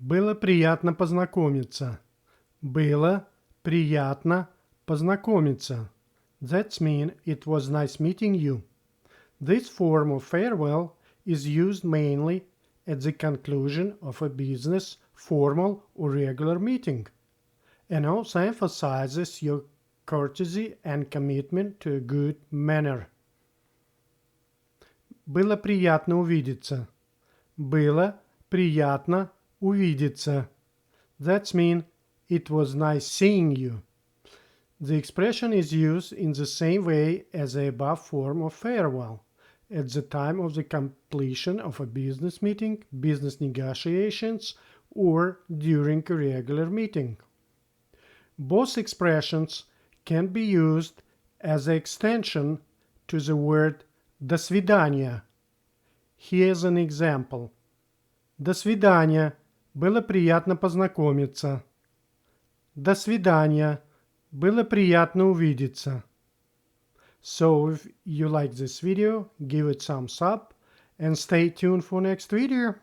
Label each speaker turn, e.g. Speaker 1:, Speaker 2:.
Speaker 1: Было приятно познакомиться. Было приятно познакомиться. That means it was nice meeting you. This form of farewell is used mainly at the conclusion of a business, formal or regular meeting, and also emphasizes your courtesy and commitment to a good manner. Было приятно увидеться. Было приятно увидеться. That means it was nice seeing you. The expression is used in the same way as the above form of farewell, at the time of the completion of a business meeting, business negotiations, or during a regular meeting. Both expressions can be used as an extension to the word «до свидания». Here's an example. До свидания. Было приятно познакомиться. До свидания. Было приятно увидеться. So if you like this video, give it thumbs up and stay tuned for next video.